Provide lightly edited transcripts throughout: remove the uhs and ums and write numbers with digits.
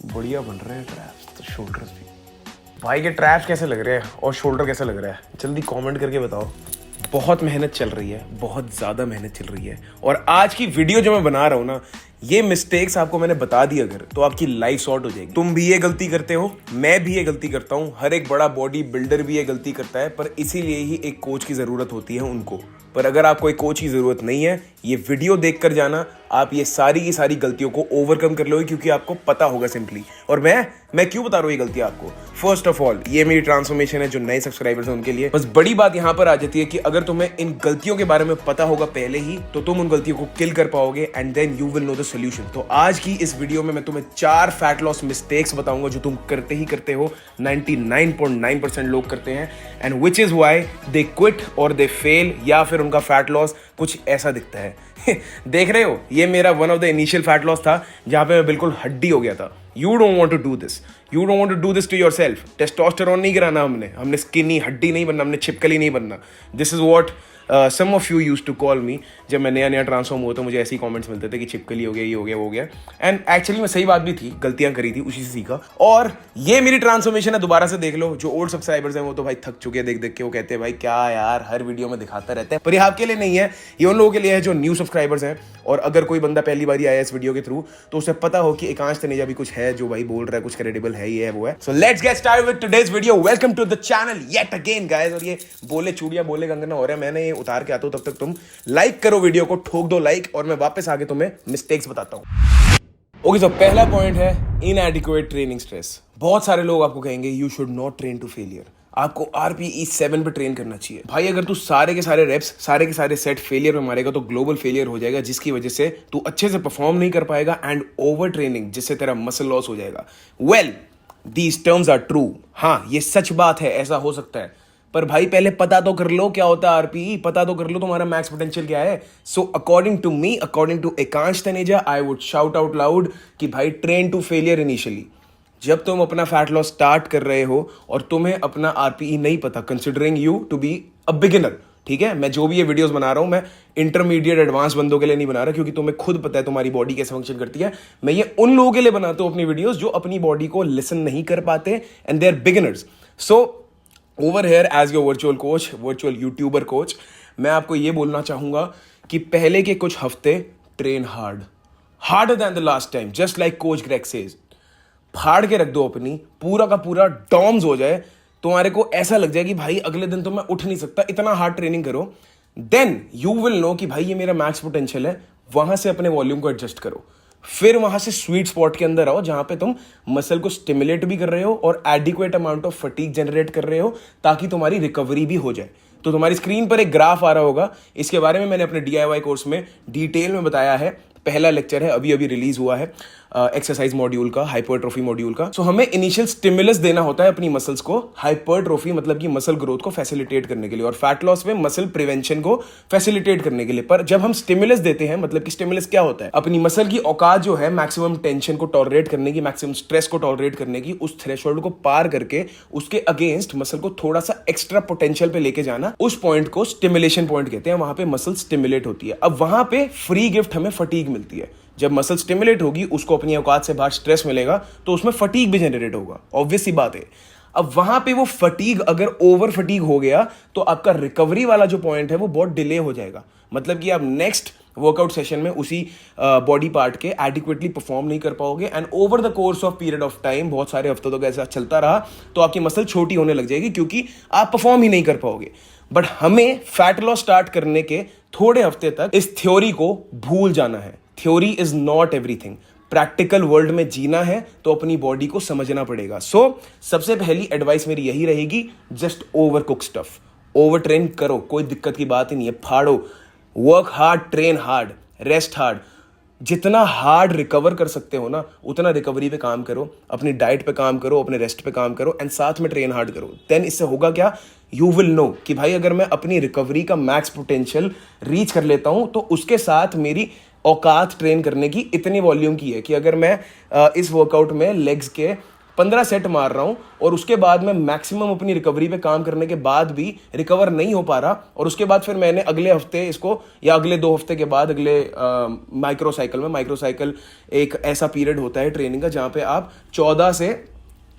बढ़िया बन रहे हैं ट्रैप्स, तो शोल्डर्स भी। भाई के ट्रैप्स कैसे लग रहे हैं और शोल्डर कैसा लग रहा है, जल्दी कमेंट करके बताओ। बहुत मेहनत चल रही है, बहुत ज़्यादा मेहनत चल रही है। और आज की वीडियो जो मैं बना रहा हूँ ना, ये मिस्टेक्स आपको मैंने बता दी अगर, तो आपकी लाइफ सॉर्ट हो जाएगी। तुम भी ये गलती करते हो, मैं भी ये गलती करता हूँ, हर एक बड़ा बॉडी बिल्डर भी ये गलती करता है, पर इसीलिए ही एक कोच की ज़रूरत होती है उनको। पर अगर आपको एक कोच की ज़रूरत नहीं है, ये वीडियो देख कर जाना, आप ये सारी की सारी गलतियों को ओवरकम कर लोगे, क्योंकि आपको पता होगा सिंपली। और मैं क्यों बता रहा हूँ ये गलती आपको? फर्स्ट ऑफ ऑल, ये मेरी ट्रांसफॉर्मेशन है जो नए सब्सक्राइबर्स हैं उनके लिए। बस बड़ी बात यहाँ पर आ जाती है कि अगर तुम्हें इन गलतियों के बारे में पता होगा पहले ही, तो तुम उन गलतियों को किल कर पाओगे and then you will know the solution. तो आज की इस वीडियो में मैं तुम्हें 4 फैट लॉस मिस्टेक्स बताऊंगा जो तुम करते ही करते हो, 99.9% लोग करते हैं, and which is why they quit और दे फेल, या फिर उनका फैट लॉस कुछ ऐसा दिखता है। देख रहे हो, ये मेरा one of the initial fat loss था जहां पे मैं बिल्कुल हड्डी हो गया था। You don't want to do this, you don't want to do this to yourself. Testosterone नहीं गिराना हमने स्किनी हड्डी नहीं बनना, हमने छिपकली नहीं बनना। This is what some of you use to call me. जब मैं नया ट्रांसफॉर्म हुआ तो मुझे ऐसे ही कमेंट्स मिलते थे कि छिपकली हो गया, ये हो गया, वो हो गया। एंड एक्चुअली मैं सही बात भी थी, गलतियां करी थी, उसी से सीखा। और ये मेरी ट्रांसफॉर्मेशन है, दोबारा से देख लो। जो ओल्ड सब्सक्राइबर्स हैं वो तो भाई थक चुके हैं देख देख के, वो कहते हैं भाई क्या यार हर वीडियो में दिखाता रहता है। पर ये आपके लिए नहीं है, ये उन लोगों के लिए है जो न्यू सब्सक्राइबर्स हैं। और अगर कोई बंदा पहली बार आया है इस वीडियो के थ्रू, तो उसे पता हो कि एकांश तनेजा भी कुछ है जो भाई बोल रहा है, कुछ क्रेडिबल है, ये है वो है। So let's get started with today's video. Welcome to the channel yet again guys. और ये बोले चूड़िया बोले कंगना हो रहा है, मैंने ये उतार के आता हूं, तब तक तुम लाइक करो वीडियो को, ठोक दो लाइक, और मैं वापस आके तुम्हें मिस्टेक्स बताता हूं। ओके, तो पहला पॉइंट है इनएडिक्वेट ट्रेनिंग स्ट्रेस। बहुत सारे लोग आपको कहेंगे you should not train to failure, आपको RPE 7 पे ट्रेन करना चाहिए। भाई अगर तू सारे के सारे रेप्स, सारे के सारे सेट फेलियर में मारेगा तो ग्लोबल फेलियर हो जाएगा, जिसकी वजह से तू अच्छे से परफॉर्म नहीं कर पाएगा, एंड ओवर ट्रेनिंग जिससे तेरा मसल लॉस हो जाएगा। Well, these terms are true. हाँ, ये सच बात है, ऐसा हो सकता है। पर भाई पहले पता तो कर लो क्या होता है RPE, पता तो कर लो तुम्हारा मैक्स पोटेंशियल क्या है। So according to me, according to Ekansh Taneja, I would shout out loud कि भाई ट्रेन टू फेलियर इनिशियली। जब तुम अपना फैट लॉस स्टार्ट कर रहे हो और तुम्हें अपना RPE नहीं पता, considering you to be a beginner, ठीक है, मैं जो भी ये वीडियोस बना रहा हूं, मैं इंटरमीडिएट एडवांस बंदों के लिए नहीं बना रहा, क्योंकि तुम्हें खुद पता है तुम्हारी बॉडी कैसे फंक्शन करती है। मैं ये उन लोगों के लिए बनाता हूं अपनी वीडियोस जो अपनी बॉडी को लिसन नहीं कर पाते and they are beginners. So over here as your virtual coach, virtual YouTuber coach, मैं आपको ये बोलना चाहूंगा कि पहले के कुछ हफ्ते train harder than the last time, just like coach Greg says. फाड़ के रख दो अपनी, पूरा का पूरा डॉम्स हो जाए, तुम्हारे को ऐसा लग जाए कि भाई अगले दिन तो मैं उठ नहीं सकता, इतना हार्ड ट्रेनिंग करो। देन यू विल नो कि भाई ये मेरा मैक्स पोटेंशियल है। वहां से अपने वॉल्यूम को एडजस्ट करो, फिर वहां से स्वीट स्पॉट के अंदर आओ जहां पे तुम मसल को स्टिमुलेट भी कर रहे हो और adequate amount of fatigue generate कर रहे हो, ताकि तुम्हारी रिकवरी भी हो जाए। तो तुम्हारी स्क्रीन पर एक ग्राफ आ रहा होगा, इसके बारे में मैंने अपने DIY कोर्स में डिटेल में बताया है। पहला लेक्चर है, अभी रिलीज हुआ है, एक्सरसाइज मॉड्यूल का, हाइपरट्रोफी मॉड्यूल का। सो हमें इनिशियल स्टिमुलस देना होता है अपनी मसल्स को, हाइपरट्रोफी मतलब कि मसल ग्रोथ को फैसिलिटेट करने के लिए, और फैट लॉस में मसल प्रिवेंशन को फैसिलिटेट करने के लिए। पर जब हम स्टिमुलस देते हैं, मतलब कि स्टिमुलस क्या होता है, अपनी मसल की औकात जो है मैक्सिमम टेंशन को टॉलरेट करने की, मैक्सिमम स्ट्रेस को टॉलरेट करने की, उस थ्रेशोल्ड को पार करके उसके अगेंस्ट मसल को थोड़ा सा एक्स्ट्रा पोटेंशियल पे लेके जाना, उस पॉइंट को स्टिमुलेशन पॉइंट कहते हैं। वहां पे मसल स्टिमुलेट होती है। अब वहां पे फ्री गिफ्ट हमें फटीग मिलती है। जब मसल स्टिमुलेट होगी, उसको अपनी औकात से बाहर स्ट्रेस मिलेगा, तो उसमें फटीग भी जनरेट होगा, ऑब्वियस सी बात है। अब वहां पे वो फटीग अगर ओवर फटीग हो गया, तो आपका रिकवरी वाला जो पॉइंट है वो बहुत डिले हो जाएगा। मतलब कि आप नेक्स्ट वर्कआउट सेशन में उसी बॉडी पार्ट के एडिक्वेटली परफॉर्म नहीं कर पाओगे, and over the course of period of time, बहुत सारे हफ्तों तक ऐसा चलता रहा, तो आपकी मसल छोटी होने लग जाएगी, क्योंकि आप परफॉर्म ही नहीं कर पाओगे। बट हमें फैट लॉस स्टार्ट करने के थोड़े हफ्ते तक इस थ्योरी को भूल जाना है। Theory is not everything. Practical world में जीना है तो अपनी बॉडी को समझना पड़ेगा। सो सबसे पहली एडवाइस मेरी यही रहेगी, just over cook stuff. Over train करो, कोई दिक्कत की बात ही नहीं है, फाड़ो, work hard, train hard, rest hard. जितना हार्ड रिकवर कर सकते हो ना, उतना रिकवरी पे काम करो, अपनी डाइट पे काम करो, अपने रेस्ट पे काम करो, एंड साथ में ट्रेन हार्ड करो। देन इससे होगा क्या, यू विल नो कि भाई अगर मैं अपनी रिकवरी का मैक्स पोटेंशियल रीच कर लेता हूं, तो उसके साथ मेरी औकात ट्रेन करने की इतनी वॉल्यूम की है कि अगर मैं इस वर्कआउट में लेग्स के 15 सेट मार रहा हूँ और उसके बाद मैं मैक्सिमम अपनी रिकवरी पे काम करने के बाद भी रिकवर नहीं हो पा रहा, और उसके बाद फिर मैंने अगले हफ्ते इसको या अगले 2 हफ्ते के बाद अगले माइक्रोसाइकिल एक ऐसा पीरियड होता है ट्रेनिंग का जहाँ पे आप 14 से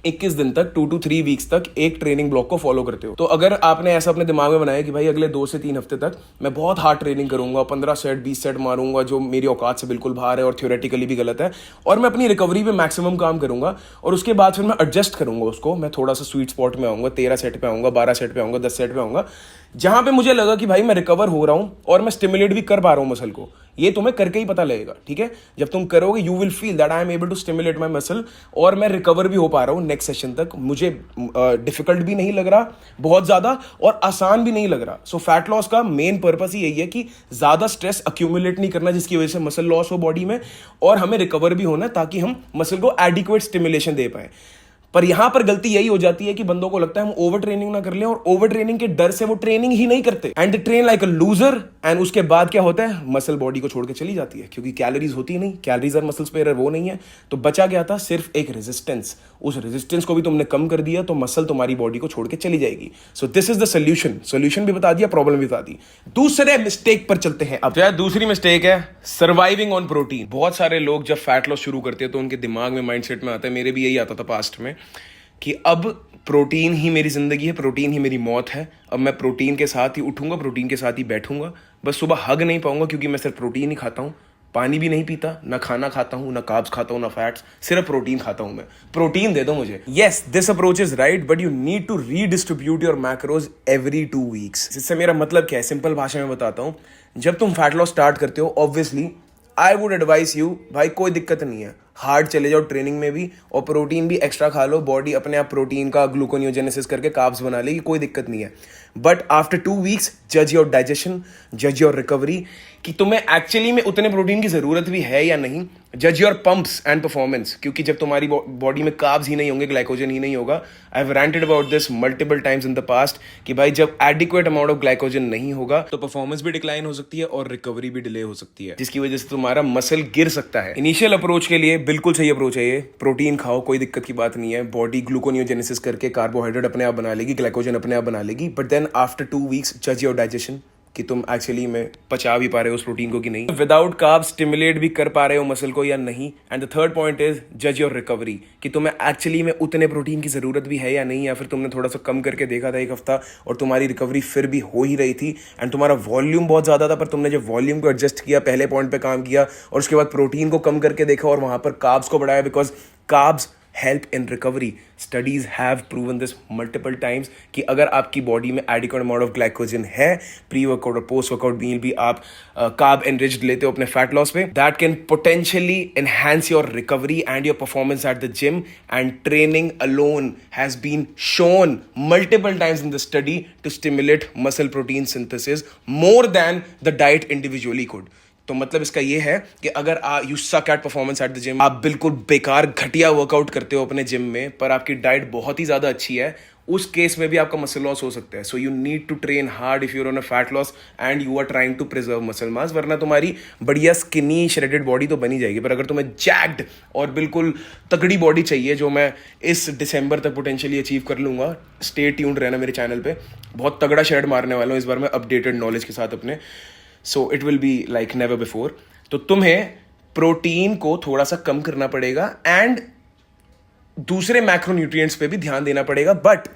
21 दिन तक 2 to 3 वीक्स तक एक ट्रेनिंग ब्लॉक को फॉलो करते हो। तो अगर आपने ऐसा अपने दिमाग में बनाया कि भाई अगले 2 से 3 हफ्ते तक मैं बहुत हार्ड ट्रेनिंग करूंगा, 15 सेट 20 सेट मारूंगा जो मेरी औकात से बिल्कुल बाहर है और थ्योरेटिकली भी गलत है, और मैं अपनी रिकवरी पे मैक्सिमम काम करूंगा, और उसके बाद फिर मैं एडजस्ट करूंगा उसको, मैं थोड़ा सा स्वीट स्पॉट में आऊंगा, 13 सेट पे आऊंगा, 12 सेट पे आऊंगा, 10 सेट पे आऊंगा, जहां पे मुझे लगा कि भाई मैं रिकवर हो रहा हूं और मैं स्टिमुलेट भी कर पा रहा हूं मसल को। ये तुम्हें करके ही पता लगेगा, ठीक है? जब तुम करोगे you will feel that I am able to stimulate my muscle, और मैं रिकवर भी हो पा रहा हूँ नेक्स्ट सेशन तक। मुझे डिफिकल्ट भी नहीं लग रहा बहुत ज्यादा, और आसान भी नहीं लग रहा। सो फैट लॉस का मेन पर्पस ही यही है कि ज्यादा स्ट्रेस अक्यूमुलेट नहीं करना जिसकी वजह से मसल लॉस हो बॉडी में, और हमें रिकवर भी होना ताकि हम मसल को एडिक्वेट स्टिमुलेशन दे पाए। पर यहां पर गलती यही हो जाती है कि बंदों को लगता है हम ओवर ट्रेनिंग ना कर लें, और ओवर ट्रेनिंग के डर से वो ट्रेनिंग ही नहीं करते, and they train like a loser. And उसके बाद क्या होता है, मसल बॉडी को छोड़ के चली जाती है, क्योंकि कैलोरीज होती नहीं, कैलोरीज और मसल स्पेयर वो नहीं है। तो बचा क्या था, सिर्फ एक रेजिस्टेंस। उस रेजिस्टेंस को भी तुमने कम कर दिया तो मसल तुम्हारी बॉडी को छोड़ के चली जाएगी। So this is the solution भी बता दिया, प्रॉब्लम भी बता दी। दूसरे मिस्टेक पर चलते हैं। अब दूसरी मिस्टेक है सर्वाइविंग ऑन प्रोटीन। बहुत सारे लोग जब फैट लॉस शुरू करते हैं तो उनके दिमाग में माइंडसेट में आता है, मेरे भी यही आता था पास्ट में, कि अब प्रोटीन ही मेरी जिंदगी है, प्रोटीन ही मेरी मौत है। अब मैं प्रोटीन के साथ ही उठूंगा, प्रोटीन के साथ ही बैठूंगा, बस सुबह हग नहीं पाऊंगा क्योंकि मैं सिर्फ प्रोटीन ही खाता हूँ, पानी भी नहीं पीता, ना खाना खाता हूँ, ना कार्ब्स खाता हूँ, ना फैट्स, सिर्फ प्रोटीन खाता हूँ मैं। प्रोटीन दे दो मुझे। Yes, this approach is right, but you need to redistribute your macros every 2 weeks. इससे मेरा मतलब क्या है, सिंपल भाषा में बताता हूँ। जब तुम फैट लॉस स्टार्ट करते हो, obviously I would advise you, भाई कोई दिक्कत नहीं है, हार्ड चले जाओ ट्रेनिंग में भी, और प्रोटीन भी एक्स्ट्रा खा लो, बॉडी अपने आप प्रोटीन का ग्लूकोनियोजेनेसिस करके कार्ब्स बना लेगी, कोई दिक्कत नहीं है। बट आफ्टर 2 वीक्स जज योर डाइजेशन, जज योर रिकवरी, कि तुम्हें एक्चुअली में उतने प्रोटीन की जरूरत भी है या नहीं। जज योर पंप्स एंड परफॉर्मेंस, क्योंकि जब तुम्हारी बॉडी में कार्ब्स ही नहीं होंगे, ग्लाइकोजन ही नहीं होगा। I have ranted about this multiple times in the past कि भाई जब एडिक्वेट अमाउंट ऑफ ग्लाइकोजन नहीं होगा तो परफॉर्मेंस भी डिक्लाइन हो सकती है और रिकवरी भी डिले हो सकती है, जिसकी वजह से तुम्हारा मसल गिर सकता है। इनिशियल अप्रोच के लिए बिल्कुल सही अप्रोच है ये। प्रोटीन खाओ, कोई दिक्कत की बात नहीं है, बॉडी ग्लूकोनियोजेनेसिस करके कार्बोहाइड्रेट अपने आप बना लेगी, ग्लाइकोजन अपने आप बना लेगी। बट देन आफ्टर 2 वीक्स जज योर डाइजेशन कि तुम एक्चुअली में पचा भी पा रहे हो उस प्रोटीन को कि नहीं, विदाउट कार्ब स्टिमुलेट भी कर पा रहे हो मसल को या नहीं। And the third point is जज योर रिकवरी, कि तुम्हें एक्चुअली में उतने प्रोटीन की जरूरत भी है या नहीं, या फिर तुमने थोड़ा सा कम करके देखा था 1 हफ्ता और तुम्हारी रिकवरी फिर भी हो ही रही थी, एंड तुम्हारा वॉल्यूम बहुत ज्यादा था, पर तुमने जब वॉल्यूम को एडजस्ट किया, पहले पॉइंट पे काम किया, और उसके बाद प्रोटीन को कम करके देखा और वहां पर कार्ब्स को बढ़ाया, because carbs help in recovery. Studies have proven this multiple times कि अगर आपकी बॉडी में एडिक्वेट अमाउंट ऑफ ग्लाइकोजन है, प्री वर्कआउट और पोस्ट वर्कआउट मील भी आप कार्ब एनरिच्ड लेते हो अपने फैट लॉस पे, that can potentially enhance your recovery and your performance at the gym. And training alone has been shown multiple times in the study to stimulate muscle protein synthesis more than the diet individually could. तो मतलब इसका ये है कि अगर you suck at performance at the gym, आप बिल्कुल बेकार घटिया वर्कआउट करते हो अपने जिम में, पर आपकी डाइट बहुत ही ज्यादा अच्छी है, उस केस में भी आपका मसल लॉस हो सकता है। So you need to train hard if you're on a fat loss and you are trying to preserve muscle mass, वरना तुम्हारी बढ़िया स्किनी श्रेडेड बॉडी तो बनी जाएगी। पर अगर तुम्हें जैक्ड और बिल्कुल तगड़ी बॉडी चाहिए, जो मैं इस दिसंबर तक पोटेंशियली अचीव कर लूंगा, स्टे ट्यून्ड रहना मेरे चैनल पे, बहुत तगड़ा शेड मारने वाला हूँ इस बार मैं अपडेटेड नॉलेज के साथ अपने। So it will be like never before. तो तुम्हें प्रोटीन को थोड़ा सा कम करना पड़ेगा एंड दूसरे मैक्रोन्यूट्रिएंट्स पे भी ध्यान देना पड़ेगा, बट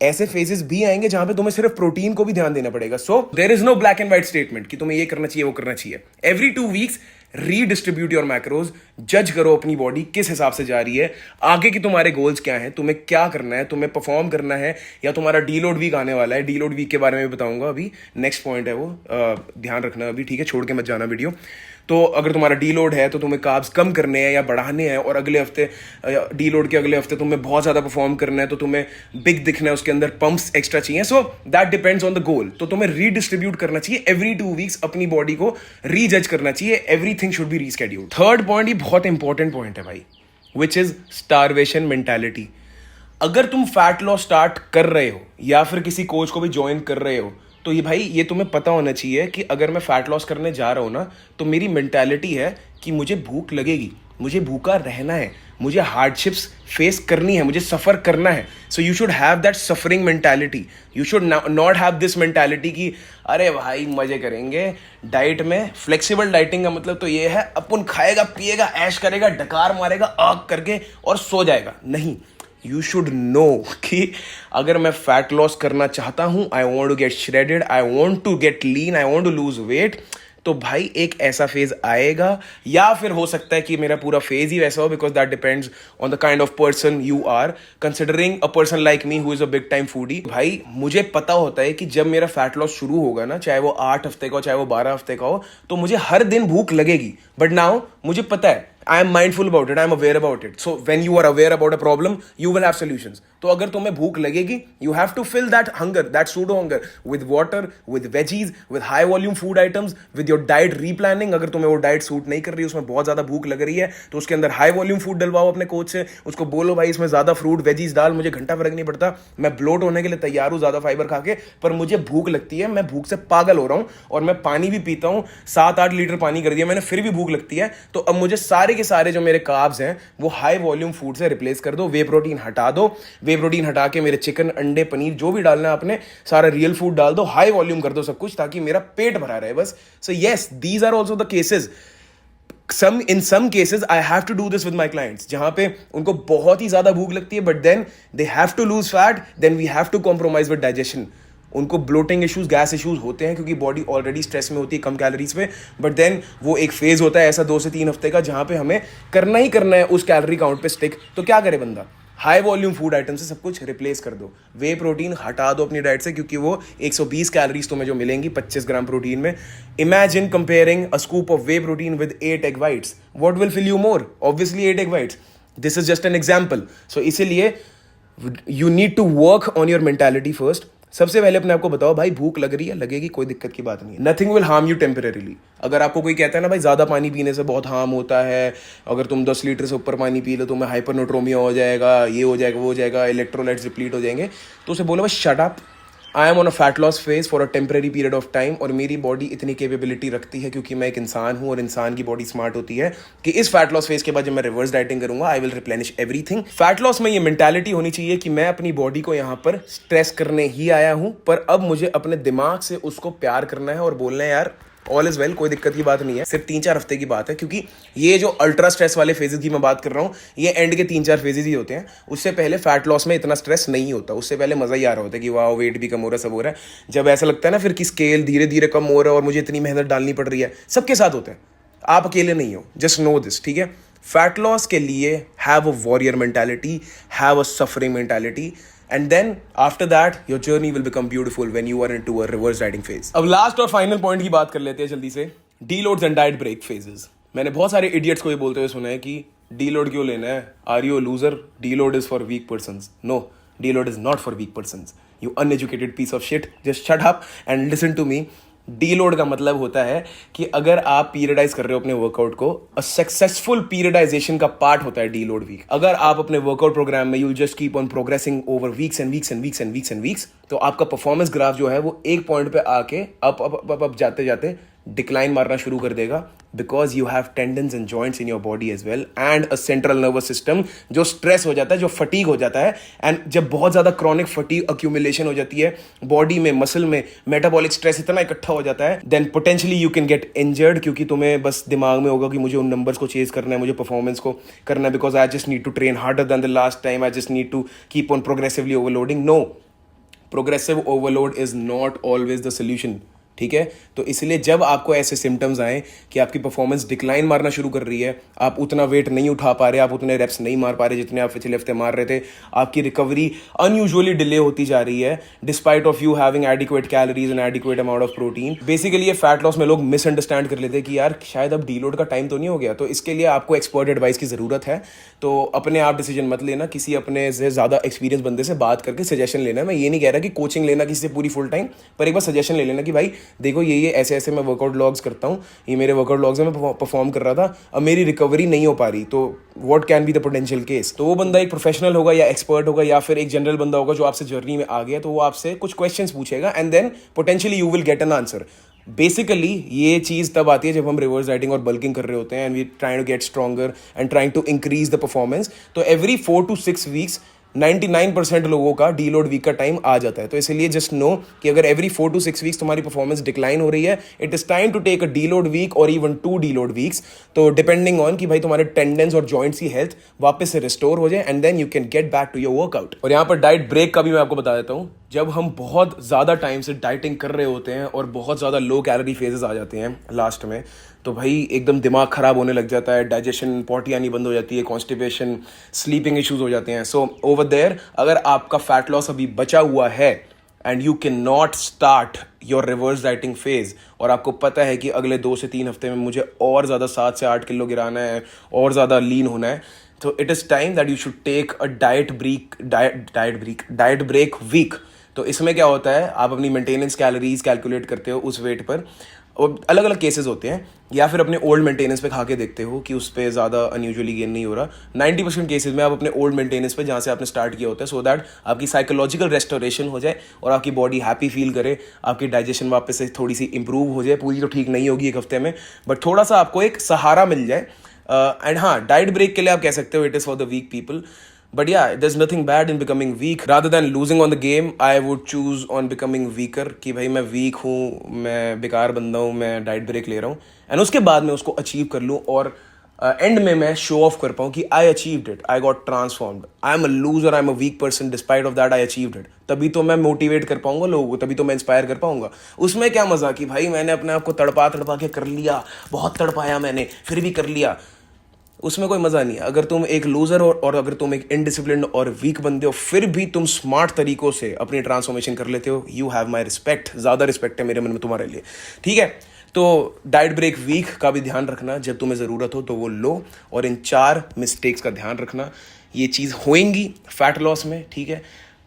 ऐसे फेजेस भी आएंगे जहां पे तुम्हें सिर्फ प्रोटीन को भी ध्यान देना पड़ेगा। So there is no black and white statement कि तुम्हें ये करना चाहिए वो करना चाहिए। Every 2 weeks redistribute your macros, जज करो अपनी बॉडी किस हिसाब से जा रही है, आगे की तुम्हारे गोल्स क्या हैं, तुम्हें क्या करना है, तुम्हें परफॉर्म करना है या तुम्हारा डीलोड वीक आने वाला है। डीलोड वीक के बारे में बताऊंगा अभी, नेक्स्ट पॉइंट है वो, ध्यान रखना अभी, ठीक है, छोड़ के मत जाना वीडियो। तो अगर तुम्हारा डीलोड है तो तुम्हें कार्ब्स कम करने हैं या बढ़ाने हैं, और अगले हफ्ते डीलोड के अगले हफ्ते तुम्हें बहुत ज्यादा परफॉर्म करना है तो तुम्हें बिग दिखना है, उसके अंदर पंप्स एक्स्ट्रा चाहिए। So that depends on the goal. तो तुम्हें रीडिस्ट्रीब्यूट करना चाहिए एवरी 2 वीक्स, अपनी बॉडी को रीजज करना चाहिए, everything should be rescheduled. Third point, ये बहुत इंपॉर्टेंट पॉइंट है भाई, विच इज स्टारवेशन मेंटालिटी। अगर तुम फैट लॉस स्टार्ट कर रहे हो या फिर किसी कोच को भी ज्वाइन कर रहे हो, तो ये भाई ये तुम्हें पता होना चाहिए कि अगर मैं फैट लॉस करने जा रहा हूं ना, तो मेरी मेंटालिटी है कि मुझे भूख लगेगी, मुझे भूखा रहना है, मुझे हार्डशिप्स फेस करनी है, मुझे सफ़र करना है. So you should have that suffering mentality. You should not have this mentality कि अरे भाई मज़े करेंगे. डाइट में फ्लेक्सिबल डाइटिंग का मतलब तो ये है अपन खाएगा पिएगा ऐश करेगा डकार मारेगा आग करके और सो जाएगा. नहीं, यू शुड नो कि अगर मैं फैट लॉस करना चाहता हूँ, I want to get shredded, I want to get lean, I want to lose weight, तो भाई एक ऐसा फेज आएगा. या फिर हो सकता है कि मेरा पूरा फेज ही वैसा हो, because that depends on the kind of person you are. Considering a person like me who is a big time foodie, भाई मुझे पता होता है कि जब मेरा फैट लॉस शुरू होगा ना, चाहे वो 8 हफ्ते का हो चाहे वो 12 हफ्ते का हो, तो मुझे हर दिन भूख लगेगी. बट नाउ मुझे पता है, I am mindful about it, I am aware about it. So when you are aware about a problem, you will have solutions. तो अगर तुम्हें भूख लगेगी, you have to fill that hunger, that pseudo hunger with water, with veggies, with high volume food items, with your diet replanning. अगर तुम्हें वो diet suit नहीं कर रही, उसमें बहुत ज़्यादा भूख लग रही है, तो उसके अंदर हाई वॉल्यूम फूड डलवाओ अपने कोच से. उसको बोलो भाई इसमें ज़्यादा फ्रूट वेजीज डाल, मुझे घंटा फर्क नहीं पड़ता, मैं ब्लोट होने के लिए तैयार हूँ ज़्यादा फाइबर खा के, पर मुझे भूख लगती है, मैं भूख से पागल हो रहा हूँ और मैं पानी भी पीता हूँ. 7-8 लीटर पानी कर दिया मैंने, फिर भी भूख लगती है. तो अब मुझे सारे के सारे जो मेरे कार्ब्स हैं वो हाई वॉल्यूम फूड से रिप्लेस कर दो. वे प्रोटीन हटा दो. वे प्रोटीन हटा के मेरे चिकन अंडे पनीर जो भी डालना है आपने सारा रियल फूड डाल दो. हाई वॉल्यूम कर दो सब कुछ, ताकि मेरा पेट भरा रहे बस. So yes, these are also the cases. In some cases I have to do this with my clients, जहां पे उनको बहुत ही ज्यादा भूख लगती है, but then they have to lose fat, then we have to compromise with digestion. उनको bloating issues gas issues होते हैं क्योंकि बॉडी ऑलरेडी स्ट्रेस में होती है कम कैलोरीज पे. बट देन वो एक फेज होता है ऐसा 2 से 3 हफ्ते का, जहां पे हमें करना ही करना है उस कैलोरी काउंट पे स्टिक. तो क्या करे बंदा, हाई वॉल्यूम फूड आइटम से सब कुछ रिप्लेस कर दो. वे प्रोटीन हटा दो अपनी डाइट से, क्योंकि वो 120 कैलोरीज तुम्हें जो मिलेंगी 25 ग्राम प्रोटीन में. Imagine comparing a scoop of whey protein with 8 egg whites. What will fill you more? Obviously 8 egg whites. This is just an example. So इसीलिए you need to work on your mentality first. सबसे पहले अपने आपको बताओ भाई भूख लग रही है, लगेगी, कोई दिक्कत की बात नहीं है. Nothing will harm you temporarily. अगर आपको कोई कहता है ना भाई ज़्यादा पानी पीने से बहुत हार्म होता है, अगर तुम 10 लीटर से ऊपर पानी पी लो तुम्हें हाइपरनोट्रोमिया हो जाएगा, ये हो जाएगा वो हो जाएगा, इलेक्ट्रोलाइट्स डिप्लीट हो जाएंगे, तो उसे बोलो भाई shut up. I am on a fat loss phase for a temporary period of time, और मेरी बॉडी इतनी कैपेबिलिटी रखती है क्योंकि मैं एक इंसान हूँ और इंसान की बॉडी स्मार्ट होती है कि इस फैट लॉस फेज के बाद जब मैं रिवर्स डाइटिंग करूंगा I will replenish everything. Fat loss में ये मेंटालिटी होनी चाहिए कि मैं अपनी बॉडी को यहाँ पर स्ट्रेस करने ही आया हूँ, पर अब मुझे अपने दिमाग से उसको प्यार करना है और बोलना है यार ऑल इज वेल, कोई दिक्कत की बात नहीं है. सिर्फ 3-4 हफ्ते की बात है, क्योंकि ये जो अल्ट्रा स्ट्रेस वाले फेजेस की मैं बात कर रहा हूँ ये एंड के 3-4 फेजेस ही होते हैं. उससे पहले फैट लॉस में इतना स्ट्रेस नहीं होता. उससे पहले मजा ही आ रहा होता है कि वाह वेट भी कम हो रहा है, सब हो रहा है. जब ऐसा लगता है ना फिर कि स्केल धीरे धीरे कम हो रहा है और मुझे इतनी मेहनत डालनी पड़ रही है, सबके साथ होता है, आप अकेले नहीं हो. जस्ट नो दिस, ठीक है. फैट लॉस के लिए have a warrior mentality, have a suffering mentality. And then after that your journey will become beautiful when you are into a reverse dieting phase. अब लास्ट और final point की बात कर लेते हैं जल्दी से. डीलोड्स एंड डाइट ब्रेक फेजेस. मैंने बहुत सारे इडियट्स को ये बोलते हुए सुना है कि डीलोड क्यों लेना है, are you a loser, deload is for weak persons. No, deload is not for weak persons. You uneducated piece of shit, just shut up and listen to me. Deload का मतलब होता है कि अगर आप पीरियडाइज कर रहे हो अपने वर्कआउट को, अ सक्सेसफुल पीरियडाइजेशन का पार्ट होता है डीलोड वीक. अगर आप अपने वर्कआउट प्रोग्राम में you just keep on progressing over weeks and weeks and weeks and weeks and weeks, तो आपका परफॉर्मेंस ग्राफ जो है वो एक पॉइंट पे आके अप जाते जाते डिक्लाइन मारना शुरू कर देगा, because you have tendons and joints in your body as well and a central nervous system जो स्ट्रेस हो जाता है, जो फटीग हो जाता है. एंड जब बहुत ज़्यादा क्रॉनिक फटीग अक्यूमुलेशन हो जाती है बॉडी में, मसल में, मेटाबॉलिक स्ट्रेस इतना इकट्ठा हो जाता है, then potentially you can get injured, क्योंकि तुम्हें बस दिमाग में होगा कि मुझे उन नंबर्स को चेज करना है, मुझे परफॉर्मेंस को करना है, because I just need to train harder than the last time, I just need to keep on progressively overloading. No, progressive overload is not always the solution, ठीक है. तो इसलिए जब आपको ऐसे सिम्टम्स आए कि आपकी परफॉर्मेंस डिक्लाइन मारना शुरू कर रही है, आप उतना वेट नहीं उठा पा रहे, आप उतने रेप्स नहीं मार पा रहे जितने आप पिछले हफ्ते मार रहे थे, आपकी रिकवरी अनयूजुअली डिले होती जा रही है despite of you having adequate calories and adequate amount of protein. Basically ये फैट लॉस में लोग मिसअंडरस्टैंड कर लेते हैं कि यार शायद अब डीलोड का टाइम तो नहीं हो गया. तो इसके लिए आपको एक्सपर्ट एडवाइस की ज़रूरत है. तो अपने आप डिसीजन मत लेना, किसी अपने से ज़्यादा एक्सपीरियंस बंदे से बात करके सजेशन लेना. मैं ये नहीं कह रहा कि कोचिंग लेना किसी से पूरी फुल टाइम, पर एक बार सजेशन ले लेना कि भाई देखो ये ऐसे ऐसे मैं वर्कआउट लॉग्स करता हूँ, ये मेरे वर्कआउट लॉग्स में मैं परफॉर्म कर रहा था, अब मेरी रिकवरी नहीं हो पा रही, तो what can be the potential case. तो वो बंदा एक प्रोफेशनल होगा या एक्सपर्ट होगा या फिर एक जनरल बंदा होगा जो आपसे जर्नी में आ गया, तो वो आपसे कुछ क्वेश्चंस पूछेगा and then potentially you will get an answer. Basically ये चीज़ तब आती है जब हम रिवर्स डाइटिंग और बल्किंग कर रहे होते हैं and we trying to get stronger and trying to increase the performance. तो एवरी 4 to 6 वीक्स 99% लोगों का डीलोड वीक का टाइम आ जाता है। तो इसलिए जस्ट नो कि अगर एवरी 4 to 6 वीक्स तुम्हारी परफॉर्मेंस डिक्लाइन हो रही है, it is time to take a deload week और इवन 2 डीलोड वीक्स। तो डिपेंडिंग ऑन कि भाई तुम्हारे टेंडेंस और जॉइंट्स की हेल्थ वापस से रिस्टोर हो जाए and then you can get back to your workout. और यहाँ पर डाइट ब्रेक का भी मैं आपको बता देता हूँ। जब हम बहुत ज़्यादा टाइम से डाइटिंग कर रहे होते हैं और बहुत ज़्यादा लो कैलोरी फेजेस आ जाते हैं लास्ट में, तो भाई एकदम दिमाग ख़राब होने लग जाता है, डाइजेशन पॉटी आनी बंद हो जाती है, कॉन्स्टिपेशन, स्लीपिंग इश्यूज हो जाते हैं। सो ओवर देयर अगर आपका फैट लॉस अभी बचा हुआ है and you can not start your reverse dieting phase, और आपको पता है कि अगले 2 से 3 हफ्ते में मुझे और ज़्यादा 7 से 8 किलो गिराना है और ज़्यादा लीन होना है, तो it is time that you should take a diet break week. तो इसमें क्या होता है, आप अपनी मेंटेनेंस कैलोरीज कैलकुलेट करते हो उस वेट पर, और अलग अलग केसेस होते हैं, या फिर अपने ओल्ड मेंटेनेंस पे खा के देखते हो कि उस पर ज़्यादा अनयूजुअली गेन नहीं हो रहा। 90% केसेस में आप अपने ओल्ड मेंटेनेंस पे जहाँ से आपने स्टार्ट किया होता है, सो दैट आपकी साइकोलॉजिकल रेस्टोरेशन हो जाए और आपकी बॉडी हैप्पी फील करे, आपकी डाइजेशन वापस से थोड़ी सी इंप्रूव हो जाए। पूरी तो ठीक नहीं होगी एक हफ्ते में, बट थोड़ा सा आपको एक सहारा मिल जाए। एंड हाँ, डाइट ब्रेक के लिए आप कह सकते हो it is for the weak people, but yeah, there's nothing bad in becoming weak. Rather than losing on the game, I would choose on becoming weaker कि भाई मैं weak हूँ, मैं बेकार बंदा हूँ, मैं डाइट ब्रेक ले रहा हूँ, एंड उसके बाद मैं उसको अचीव कर लूँ और एंड में मैं शो ऑफ कर पाऊँ कि I achieved it, I got transformed, I am a loser, I am a weak person, despite of that I achieved it. तभी तो मैं मोटिवेट कर पाऊंगा लोगों को, तभी तो मैं इंस्पायर कर पाऊंगा। उसमें क्या मजा कि भाई मैंने अपने आप को तड़पा तड़पा के कर लिया, बहुत तड़पाया मैंने, फिर भी कर लिया, उसमें कोई मज़ा नहीं है। अगर तुम एक लूज़र हो और अगर तुम एक इनडिसिप्लिन और वीक बंदे हो, फिर भी तुम स्मार्ट तरीकों से अपनी ट्रांसफॉर्मेशन कर लेते हो, यू हैव माई रिस्पेक्ट, ज़्यादा रिस्पेक्ट है मेरे मन में तुम्हारे लिए, ठीक है। तो डाइट ब्रेक वीक का भी ध्यान रखना, जब तुम्हें ज़रूरत हो तो वो लो, और इन 4 मिस्टेक्स का ध्यान रखना। ये चीज़ होएंगी फैट लॉस में, ठीक है।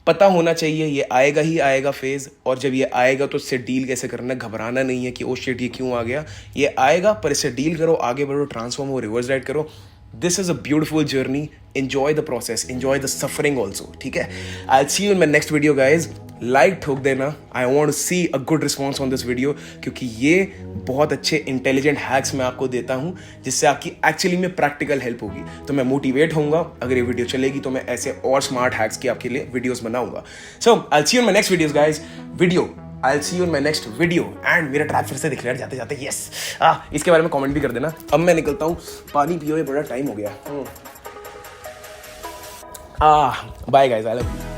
पता होना चाहिए ये आएगा ही आएगा फेज़, और जब ये आएगा तो इससे डील कैसे करना है। घबराना नहीं है कि ओ शिट ये क्यों आ गया, ये आएगा, पर इससे डील करो, आगे बढ़ो, ट्रांसफॉर्म हो, रिवर्स डाइट करो। This is a beautiful journey, enjoy the process, enjoy the suffering also, ठीक है। I'll see you in my next video guys. Like ठोक देना, I want to see a good response on this video, क्योंकि ये बहुत अच्छे intelligent hacks मैं आपको देता हूँ जिससे आपकी एक्चुअली में प्रैक्टिकल हेल्प होगी। तो मैं मोटिवेट होऊंगा, अगर ये वीडियो चलेगी तो मैं ऐसे और स्मार्ट हैक्स की आपके लिए वीडियोस बनाऊंगा। So I will see you in my next videos guys, I will see you in my next video. And मेरा ट्रैप फिर से दिख रहा है जाते जाते, यस इसके बारे में कमेंट भी कर देना। अब मैं निकलता हूँ, पानी पियो, ये बड़ा टाइम हो गया। Bye guys, I love you.